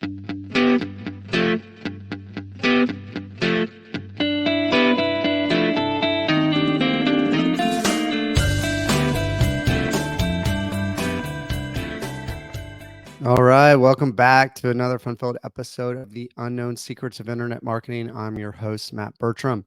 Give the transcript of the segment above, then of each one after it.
All right, welcome back to another fun-filled episode of the Unknown Secrets of Internet Marketing. I'm your host, Matt Bertram.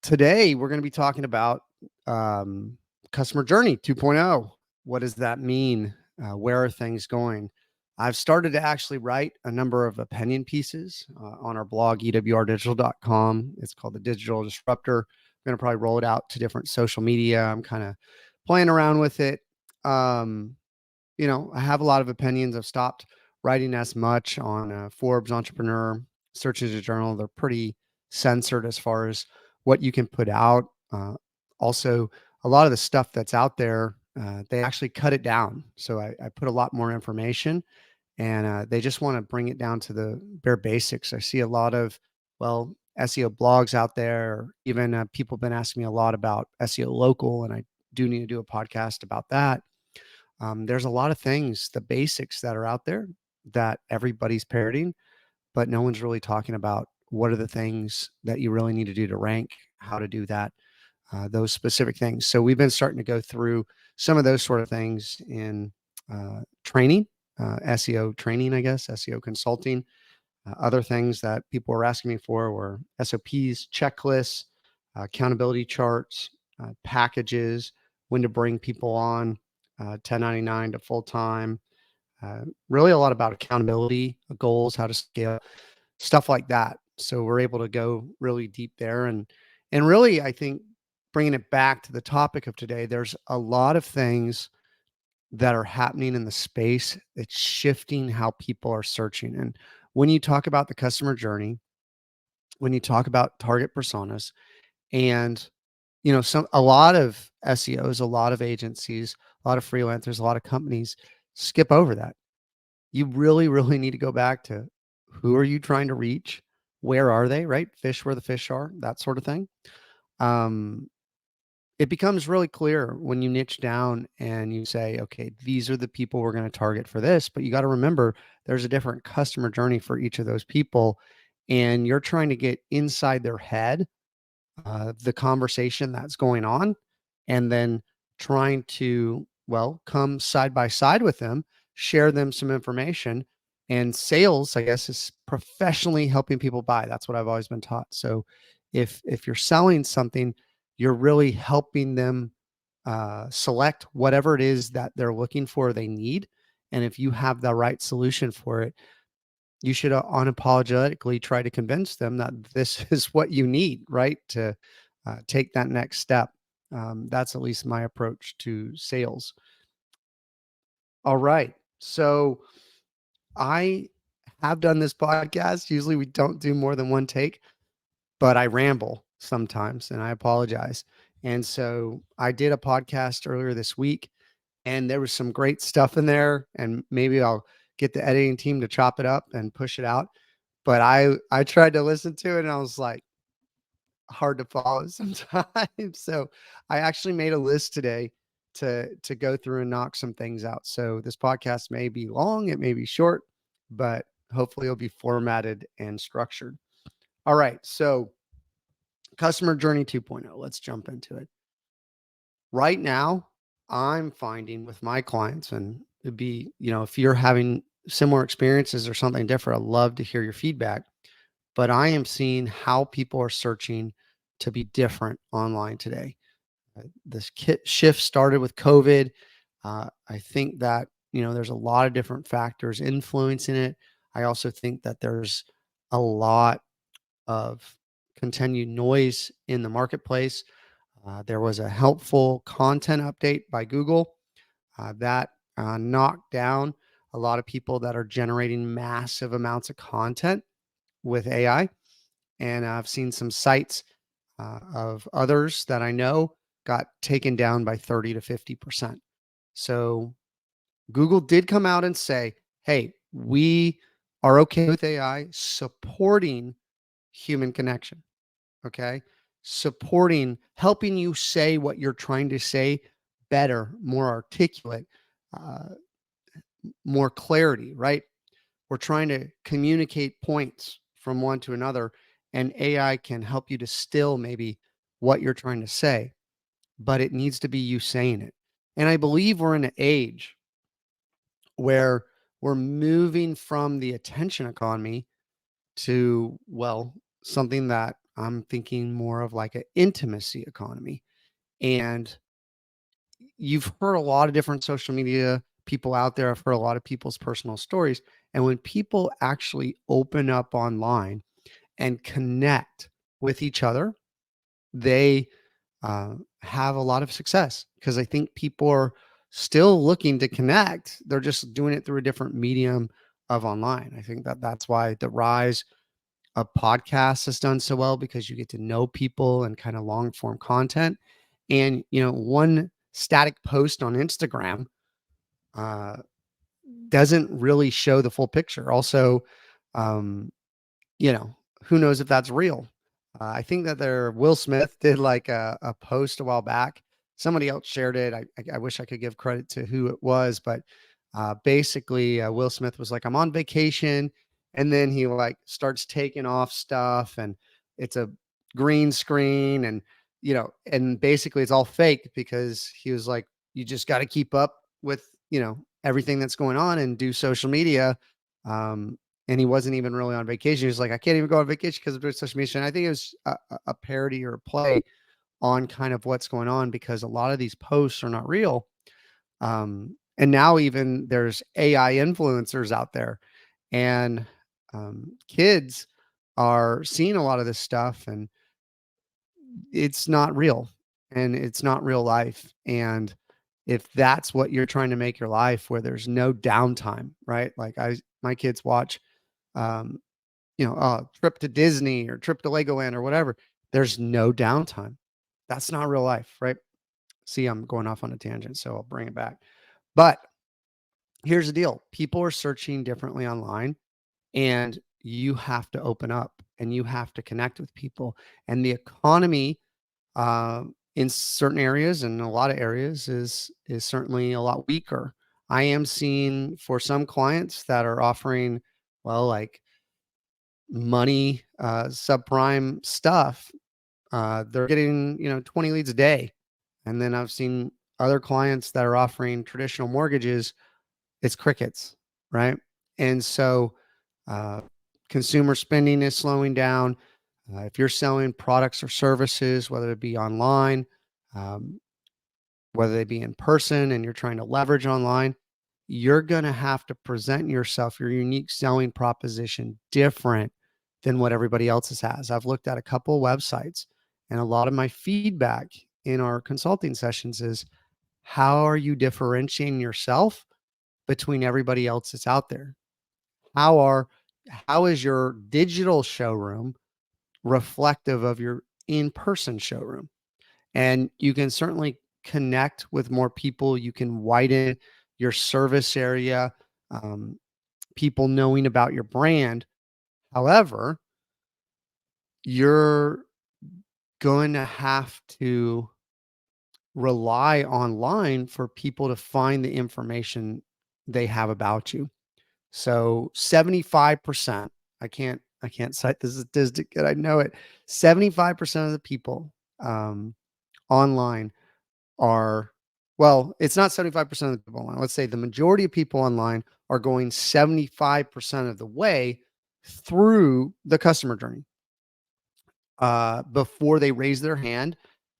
Today, we're going to be talking about customer journey 2.0. What does that mean? Where are things going? I've started to actually write a number of opinion pieces on our blog, ewrdigital.com. It's called the Digital Disruptor. I'm going to probably roll it out to different social media. I'm kind of playing around with it. I have a lot of opinions. I've stopped writing as much on Forbes, Entrepreneur, Search Engine Journal. They're pretty censored as far as what you can put out. Also, a lot of the stuff that's out there, they actually cut it down. So I put a lot more information, and they just want to bring it down to the bare basics. I see a lot of, SEO blogs out there. Even people have been asking me a lot about SEO local, and I do need to do a podcast about that. There's a lot of things, the basics that are out there that everybody's parroting, but no one's really talking about what are the things that you really need to do to rank, how to do that, those specific things. So we've been starting to go through some of those sort of things in training, SEO training, I guess, SEO consulting. Other things that people were asking me for were SOPs, checklists, accountability charts, packages, when to bring people on, 1099 to full-time, really a lot about accountability, goals, how to scale, stuff like that. So we're able to go really deep there. And really, I think bringing it back to the topic of today, there's a lot of things that are happening in the space that's shifting how people are searching. And when you talk about the customer journey, when you talk about target personas, and a lot of SEOs, a lot of agencies, a lot of freelancers, a lot of companies skip over that. You really, really need to go back to who are you trying to reach? Where are they, right? Fish where the fish are, that sort of thing. It becomes really clear when you niche down and you say, okay, these are the people we're going to target for this. But you got to remember there's a different customer journey for each of those people. And you're trying to get inside their head, the conversation that's going on, and then trying to, come side by side with them, share them some information. And sales, I guess, is professionally helping people buy. That's what I've always been taught. So if you're selling something, you're really helping them select whatever it is that they're looking for, they need. And if you have the right solution for it, you should unapologetically try to convince them that this is what you need, right? To take that next step. That's at least my approach to sales. All right. So I have done this podcast. Usually we don't do more than one take, but I ramble sometimes and I apologize. And so I did a podcast earlier this week and there was some great stuff in there, and maybe I'll get the editing team to chop it up and push it out. But I tried to listen to it and I was like, hard to follow sometimes. So I actually made a list today to go through and knock some things out. So this podcast may be long, it may be short, but hopefully it'll be formatted and structured. All right. So customer journey 2.0, let's jump into it. Right now, I'm finding with my clients, and it'd be, if you're having similar experiences or something different, I'd love to hear your feedback. But I am seeing how people are searching to be different online today. This shift started with COVID. I think that, there's a lot of different factors influencing it. I also think that there's a lot of continued noise in the marketplace. There was a helpful content update by Google that knocked down a lot of people that are generating massive amounts of content with AI. And I've seen some sites of others that I know got taken down by 30 to 50%. So Google did come out and say, hey, we are okay with AI supporting human connection. Okay. Supporting, helping you say what you're trying to say better, more articulate, more clarity, right? we're trying to communicate points from one to another, and AI can help you distill maybe what you're trying to say, but it needs to be you saying it. And I believe we're in an age where we're moving from the attention economy to, well, something that I'm thinking more of like an intimacy economy. And you've heard a lot of different social media people out there. I've heard a lot of people's personal stories. And when people actually open up online and connect with each other, they have a lot of success because I think people are still looking to connect. They're just doing it through a different medium of online. I think that that's why the rise of podcasts has done so well, because you get to know people and kind of long form content. And, one static post on Instagram uh, doesn't really show the full picture. Also, um, you know, who knows if that's real? I think that Will Smith did like a post a while back. Somebody else shared it. I wish I could give credit to who it was, but basically, Will Smith was like, "I'm on vacation," and then he like starts taking off stuff, and it's a green screen, and and basically it's all fake because he was like, "You just got to keep up with everything that's going on and do social media." Um, and he wasn't even really on vacation. He was like, "I can't even go on vacation because of doing social media." And I think it was a parody or a play on kind of what's going on, because a lot of these posts are not real. And now even there's AI influencers out there, and kids are seeing a lot of this stuff, and it's not real, and it's not real life. And if that's what you're trying to make your life, where there's no downtime, right? Like my kids watch um, trip to Disney or trip to Legoland or whatever. There's no downtime. That's not real life, right? See, I'm going off on a tangent, so I'll bring it back. But here's the deal. People are searching differently online, and you have to open up and you have to connect with people. And the economy in certain areas and a lot of areas is certainly a lot weaker. I am seeing for some clients that are offering, well, like money, subprime stuff, they're getting, 20 leads a day. And then I've seen other clients that are offering traditional mortgages, it's crickets, right? And so uh, consumer spending is slowing down. If you're selling products or services, whether it be online, um, whether they be in person, and you're trying to leverage online, you're going to have to present yourself, your unique selling proposition, different than what everybody else's has. I've looked at a couple websites, and a lot of my feedback in our consulting sessions is, how are you differentiating yourself between everybody else that's out there? How are how is your digital showroom reflective of your in-person showroom? And you can certainly connect with more people. You can widen your service area, um, people knowing about your brand. However, you're going to have to rely online for people to find the information they have about you. So 75%, I can't cite the statistic, and I know it. 75% of the people online are, well, it's not 75% of the people online. Let's say the majority of people online are going 75% of the way through the customer journey before they raise their hand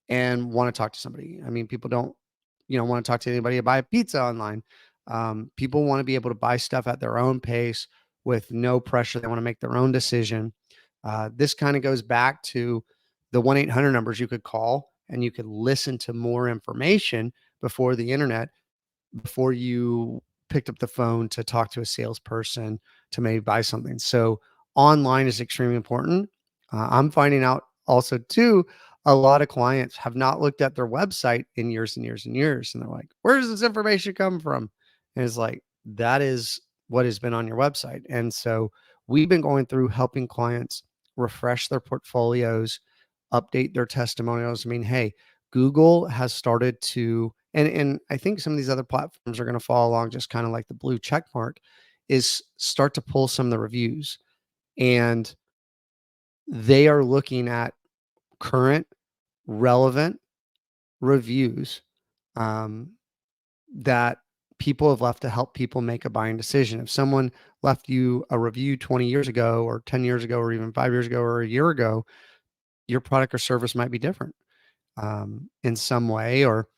and want to talk to somebody. I mean, people don't, want to talk to anybody about a pizza online. People want to be able to buy stuff at their own pace with no pressure. They want to make their own decision. This kind of goes back to the 1-800 numbers you could call, and you could listen to more information before the internet, before you picked up the phone to talk to a salesperson to maybe buy something. So online is extremely important. I'm finding out also too, a lot of clients have not looked at their website in years and years and years. And they're like, where does this information come from? And it's like, that is what has been on your website. And so we've been going through helping clients refresh their portfolios, update their testimonials. I mean, hey, Google has started to, and I think some of these other platforms are going to follow along, just kind of like the blue check mark, is start to pull some of the reviews, and they are looking at current relevant reviews um, that people have left to help people make a buying decision. If someone left you a review 20 years ago or 10 years ago or even 5 years ago or a year ago, your product or service might be different in some way, or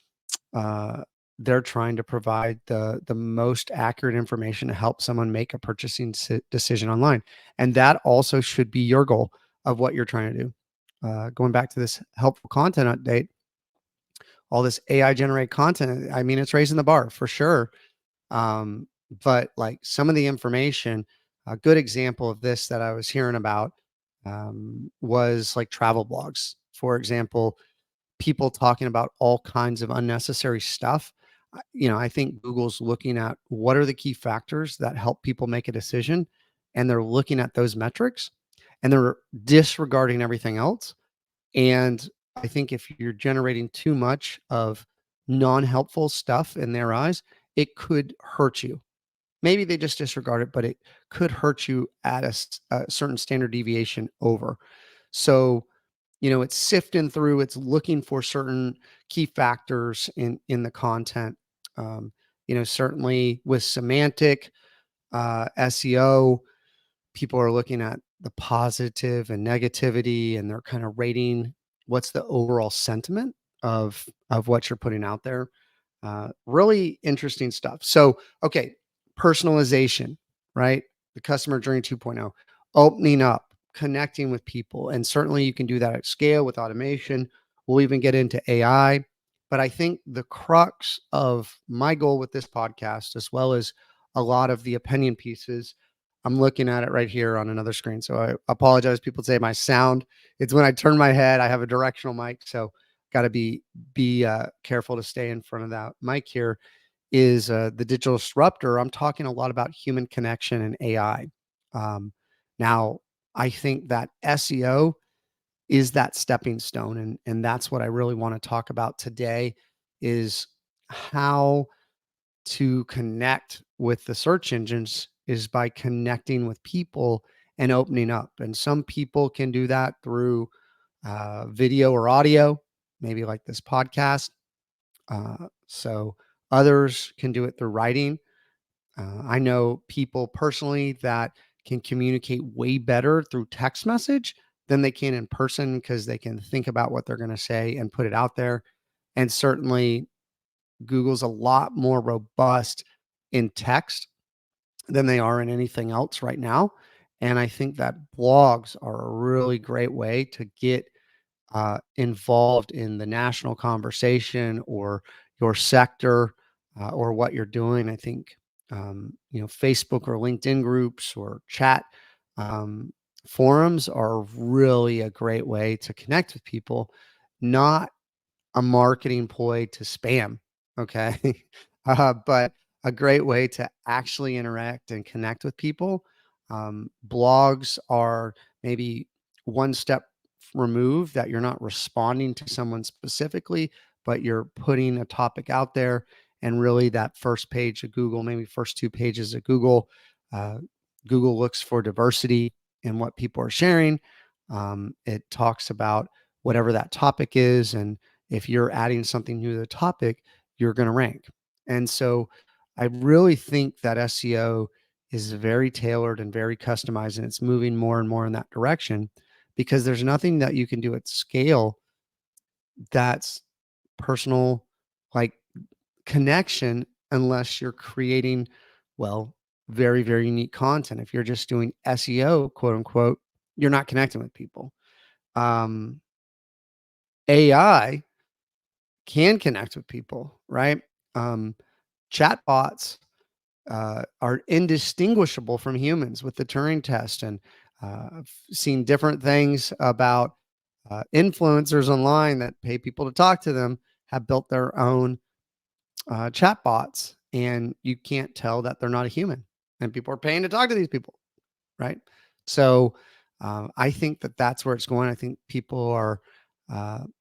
uh, they're trying to provide the most accurate information to help someone make a purchasing decision online. And that also should be your goal of what you're trying to do. Going back to this helpful content update, all this AI generated content, I mean, it's raising the bar for sure. Um, but like some of the information, a good example of this that I was hearing about was like travel blogs. For example, people talking about all kinds of unnecessary stuff. I think Google's looking at what are the key factors that help people make a decision, and they're looking at those metrics, and they're disregarding everything else. And I think if you're generating too much of non-helpful stuff in their eyes, it could hurt you. Maybe they just disregard it, but it could hurt you at a certain standard deviation over. So, it's sifting through, it's looking for certain key factors in the content. Certainly with semantic SEO, people are looking at the positive and negativity, and they're kind of rating what's the overall sentiment of what you're putting out there. Really interesting stuff. So, okay, personalization, right? The customer journey 2.0, opening up, connecting with people. And certainly you can do that at scale with automation. We'll even get into AI. But I think the crux of my goal with this podcast, as well as a lot of the opinion pieces, I'm looking at it right here on another screen. So I apologize. People say my sound. It's when I turn my head. I have a directional mic, so got to be careful to stay in front of that mic here. Is the digital disruptor? I'm talking a lot about human connection and AI. Um, Now, I think that SEO is that stepping stone, and that's what I really want to talk about today. Is how to connect with the search engines is by connecting with people and opening up. And some people can do that through video or audio, maybe like this podcast. So others can do it through writing. I know people personally that can communicate way better through text message than they can in person because they can think about what they're going to say and put it out there. And certainly, Google's a lot more robust in text than they are in anything else right now. And I think that blogs are a really great way to get involved in the national conversation or your sector or what you're doing. I think Facebook or LinkedIn groups or chat um, forums are really a great way to connect with people, not a marketing ploy to spam. Okay. But a great way to actually interact and connect with people. Blogs are maybe one step removed, that you're not responding to someone specifically, but you're putting a topic out there. And really, that first page of Google, maybe first two pages of Google, uh, Google looks for diversity in what people are sharing. It talks about whatever that topic is, and if you're adding something new to the topic, you're going to rank. And so I really think that SEO is very tailored and very customized, and it's moving more and more in that direction because there's nothing that you can do at scale that's personal, like connection, unless you're creating, well, very, very unique content. If you're just doing SEO, quote unquote, you're not connecting with people. Um, AI can connect with people, right? Um, Chatbots are indistinguishable from humans with the Turing test, and I've seen different things about influencers online that pay people to talk to them have built their own chatbots, and you can't tell that they're not a human, and people are paying to talk to these people, right? So I think that that's where it's going. I think people are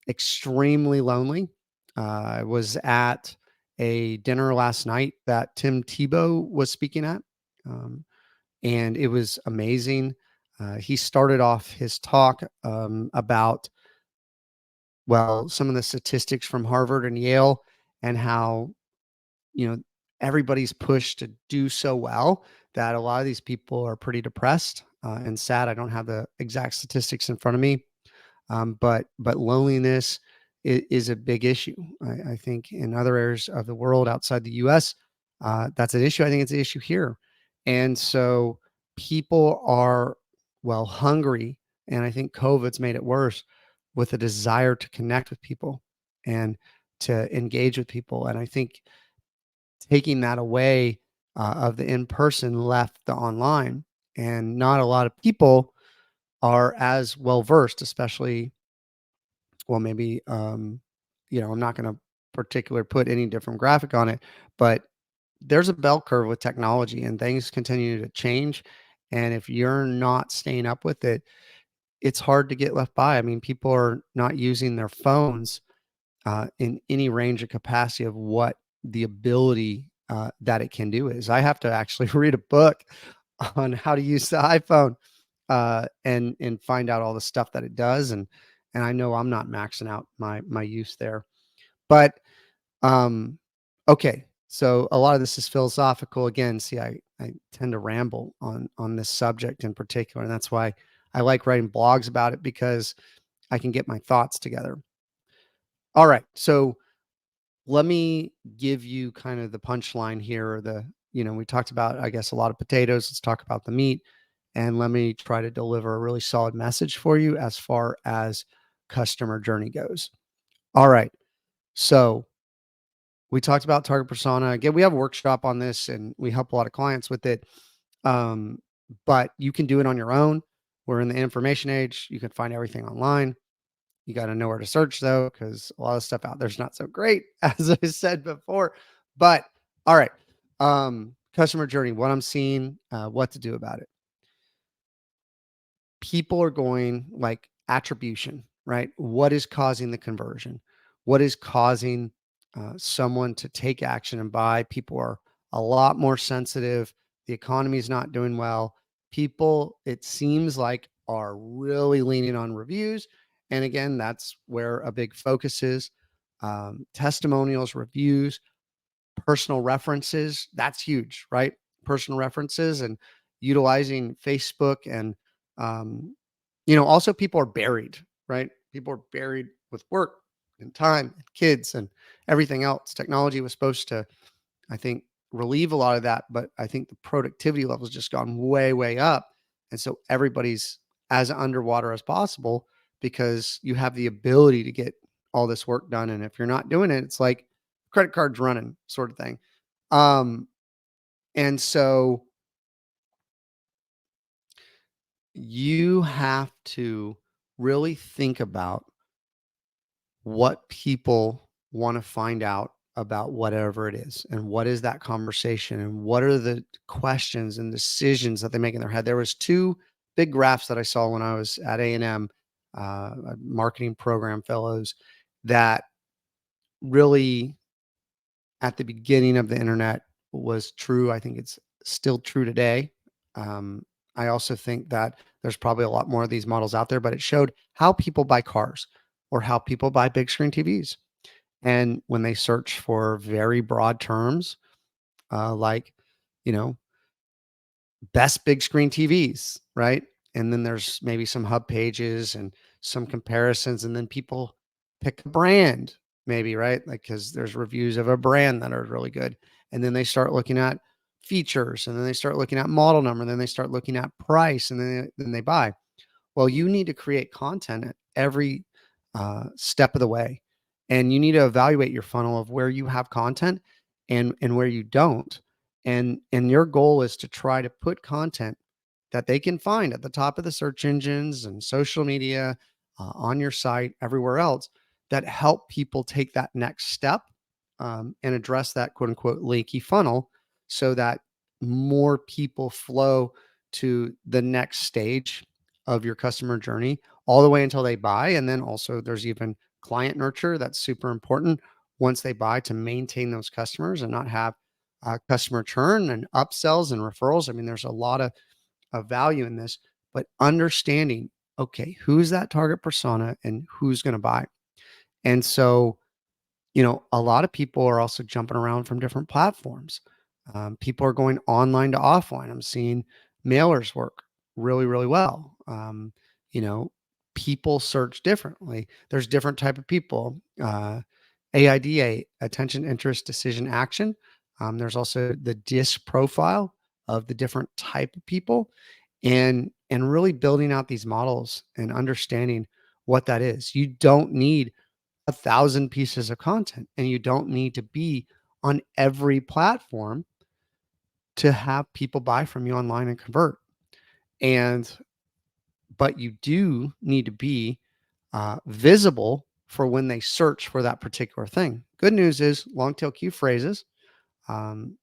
extremely lonely. I was at a dinner last night that Tim Tebow was speaking at. and it was amazing. He started off his talk about, well, some of the statistics from Harvard and Yale, and how, you know, everybody's pushed to do so well that a lot of these people are pretty depressed and sad. I don't have the exact statistics in front of me, but loneliness is a big issue. I think in other areas of the world outside the U.S., that's an issue. I think it's an issue here, and so people are, well, hungry, and I think COVID's made it worse, with a desire to connect with people and to engage with people. And I think taking that away of the in person left the online, and not a lot of people are as well versed, especially, well, maybe, I'm not going to particular put any different graphic on it, but there's a bell curve with technology and things continue to change. And if you're not staying up with it, it's hard to get left by. I mean, people are not using their phones in any range of capacity of what the ability that it can do is. I have to actually read a book on how to use the iPhone and find out all the stuff that it does, and I know I'm not maxing out my use there. But um, okay, so a lot of this is philosophical. Again, see, I tend to ramble on this subject in particular, and that's why I like writing blogs about it, because I can get my thoughts together. All right, so let me give you kind of the punchline here, or we talked about, I guess, a lot of potatoes. Let's talk about the meat. And let me try to deliver a really solid message for you as far as customer journey goes. All right. So we talked about target persona. Again, we have a workshop on this and we help a lot of clients with it. Um, but you can do it on your own. We're in the information age. You can find everything online. You got to know where to search though, because a lot of stuff out there's not so great, as I said before. But all right, customer journey, what I'm seeing, what to do about it. People are going like attribution, right? What is causing the conversion? What is causing someone to take action and buy? People are a lot more sensitive. The economy is not doing well. People, it seems like, are really leaning on reviews. And again, that's where a big focus is. Testimonials, reviews, personal references, that's huge, right? Personal references and utilizing Facebook and also people are buried, right? People are buried with work and time and kids and everything else. Technology was supposed to, I think, relieve a lot of that, but I think the productivity level's just gone way, way up. And so everybody's as underwater as possible because you have the ability to get all this work done. And if you're not doing it, it's like credit cards running sort of thing. Um, and so you have to really think about what people want to find out about whatever it is, and what is that conversation, and what are the questions and decisions that they make in their head. There was two big graphs that I saw when I was at A&M, marketing program fellows, that really, at the beginning of the internet, was true. I think it's still true today. Um, I also think that there's probably a lot more of these models out there, but it showed how people buy cars or how people buy big screen TVs. And when they search for very broad terms, like, you know, best big screen TVs, right? And then there's maybe some hub pages and some comparisons, and then people pick a brand, maybe, right? Like, because there's reviews of a brand that are really good. And then they start looking at features, and then they start looking at model number, and then they start looking at price, and then they buy. Well, you need to create content at every step of the way, and you need to evaluate your funnel of where you have content and where you don't. And your goal is to try to put content that they can find at the top of the search engines and social media, on your site, everywhere else, that help people take that next step, and address that quote unquote leaky funnel, so that more people flow to the next stage of your customer journey all the way until they buy. And then also there's even client nurture that's super important once they buy, to maintain those customers and not have customer churn and upsells and referrals. I mean, there's a lot of value in this, but understanding, okay, who's that target persona and who's going to buy. And so, a lot of people are also jumping around from different platforms. People are going online to offline. I'm seeing mailers work really, really well. You know, People search differently. There's different type of people. AIDA, attention, interest, decision, action. There's also the DISC profile of the different type of people, and really building out these models and understanding what that is. You don't need 1,000 pieces of content, and you don't need to be on every platform to have people buy from you online and convert. And but you do need to be visible for when they search for that particular thing. Good news is long tail key phrases. Um,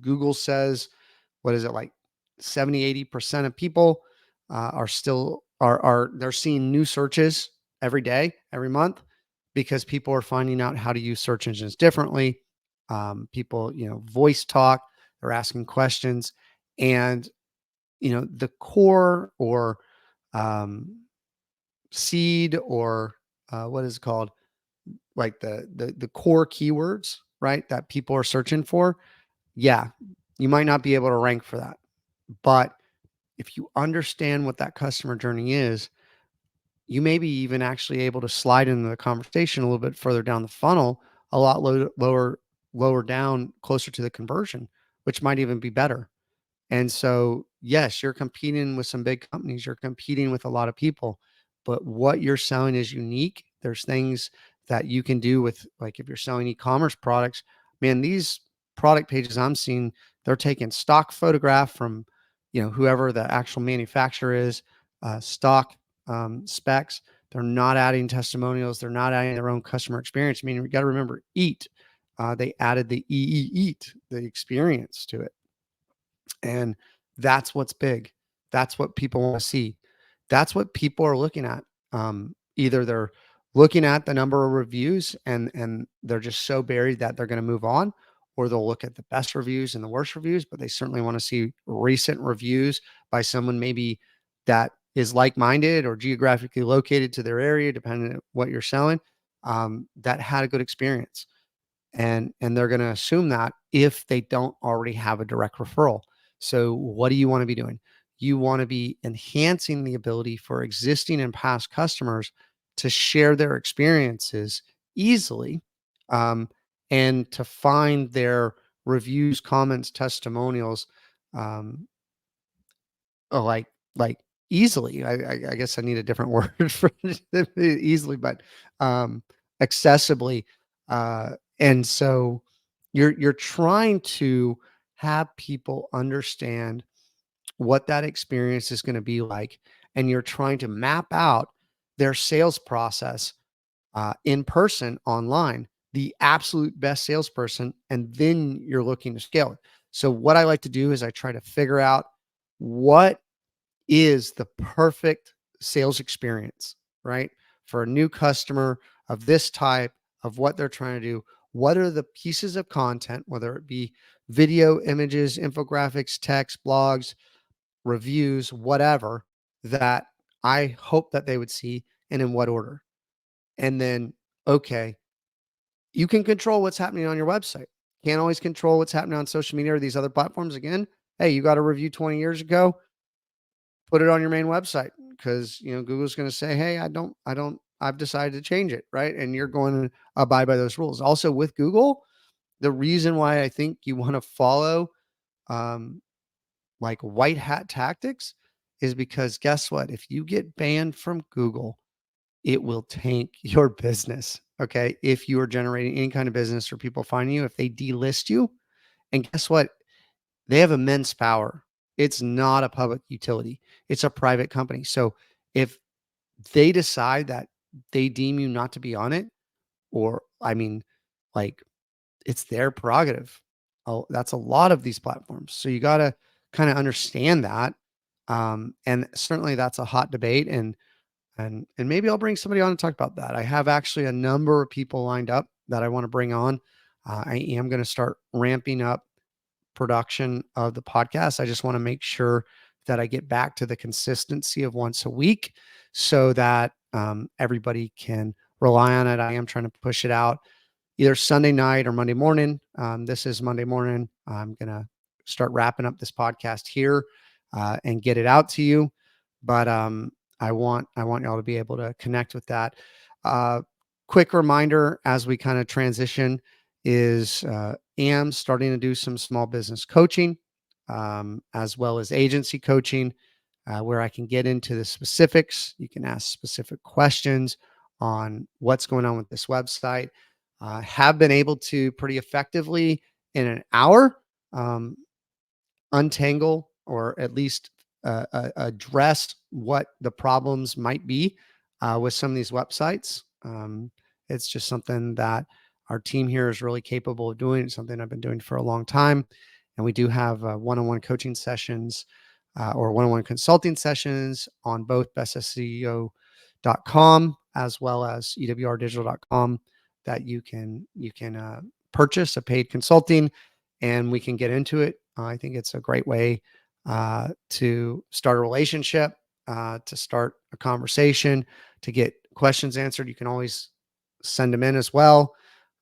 Google says, what is it, like 70-80% of people are still are they're seeing new searches every day, every month, because people are finding out how to use search engines differently. People, voice talk, they're asking questions, and the core or um, seed or what is it called, like the core keywords, right, that people are searching for. Yeah, you might not be able to rank for that, but if you understand what that customer journey is, you may be even actually able to slide into the conversation a little bit further down the funnel, a lot lower down, closer to the conversion, which might even be better. And so, yes, you're competing with some big companies, you're competing with a lot of people, but what you're selling is unique. There's things that you can do with, like, if you're selling e-commerce products, man, these product pages I'm seeing, they're taking stock photograph from, whoever the actual manufacturer is, stock specs. They're not adding testimonials. They're not adding their own customer experience. I mean, we got to remember, eat. They added the eat, the experience to it. And that's what's big. That's what people want to see. That's what people are looking at. Either they're looking at the number of reviews and they're just so buried that they're going to move on, or they'll look at the best reviews and the worst reviews, but they certainly want to see recent reviews by someone maybe that is like-minded or geographically located to their area, depending on what you're selling, that had a good experience. And they're going to assume that if they don't already have a direct referral. So what do you want to be doing? You want to be enhancing the ability for existing and past customers to share their experiences easily, um, and to find their reviews, comments, testimonials, um, like like easily. I guess I need a different word for easily, but um, accessibly. And so you're trying to have people understand what that experience is going to be like, and you're trying to map out their sales process in person, online, the absolute best salesperson, and then you're looking to scale it. So what I like to do is I try to figure out what is the perfect sales experience, right? For a new customer of this type, of what they're trying to do. What are the pieces of content, whether it be video, images, infographics, text, blogs, reviews, whatever, that I hope that they would see, and in what order? And then, okay, you can control what's happening on your website. Can't always control what's happening on social media or these other platforms. Again, hey, you got a review 20 years ago, put it on your main website, because Google's going to say, hey, I've decided to change it, right? And you're going to abide by those rules. Also with Google, the reason why I think you want to follow um, like white hat tactics is because guess what? If you get banned from Google, it will tank your business. Okay. If you are generating any kind of business or people finding you, if they delist you, and guess what? They have immense power. It's not a public utility, it's a private company. So if they decide that they deem you not to be on it, or I mean, like, it's their prerogative. Oh, that's a lot of these platforms. So you got to kind of understand that. And certainly that's a hot debate. And maybe I'll bring somebody on and talk about that. I have actually a number of people lined up that I want to bring on. I am going to start ramping up production of the podcast. I just want to make sure that I get back to the consistency of once a week so that everybody can rely on it. I am trying to push it out either Sunday night or Monday morning. This is Monday morning. I'm going to start wrapping up this podcast here and get it out to you. But I want y'all to be able to connect with that. Uh, Quick reminder as we kind of transition is am starting to do some small business coaching as well as agency coaching where I can get into the specifics. You can ask specific questions on what's going on with this website. Have been able to pretty effectively in an hour um, untangle or at least address what the problems might be with some of these websites. It's just something that our team here is really capable of doing. It's something I've been doing for a long time. And we do have one-on-one coaching sessions or one-on-one consulting sessions on both bestseo.com as well as ewrdigital.com that you can purchase a paid consulting and we can get into it. I think it's a great way to start a relationship, to start a conversation, to get questions answered. You can always send them in as well.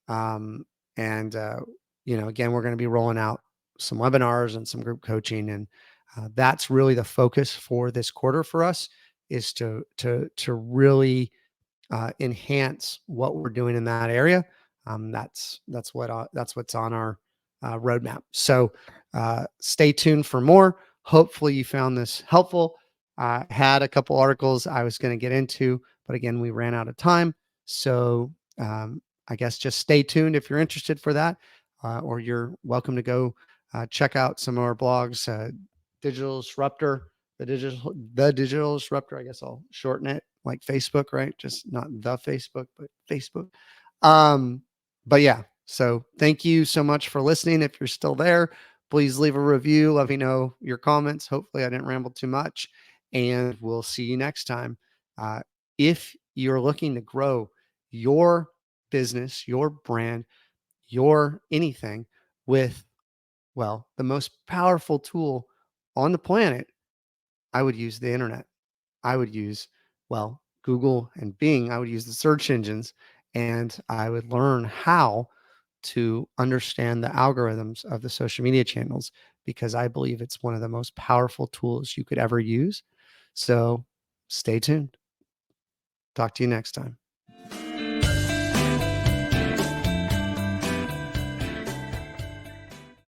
Um, and again, we're going to be rolling out some webinars and some group coaching, and that's really the focus for this quarter for us is to really enhance what we're doing in that area. That's what's on our roadmap. So stay tuned for more. Hopefully, you found this helpful. I had a couple articles I was going to get into, but again, we ran out of time. So I guess just stay tuned if you're interested for that, or you're welcome to go check out some of our blogs. Digital Disruptor, the digital disruptor. I guess I'll shorten it like Facebook, right? Just not the Facebook, but Facebook. Um, but yeah, so thank you so much for listening. If you're still there, please leave a review. Let me know your comments. Hopefully, I didn't ramble too much, and we'll see you next time. Uh, if you're looking to grow your business, your brand, your anything with, well, the most powerful tool on the planet, I would use the internet. I would use, well, Google and Bing. I would use the search engines and I would learn how to understand the algorithms of the social media channels because I believe it's one of the most powerful tools you could ever use. So stay tuned. Talk to you next time.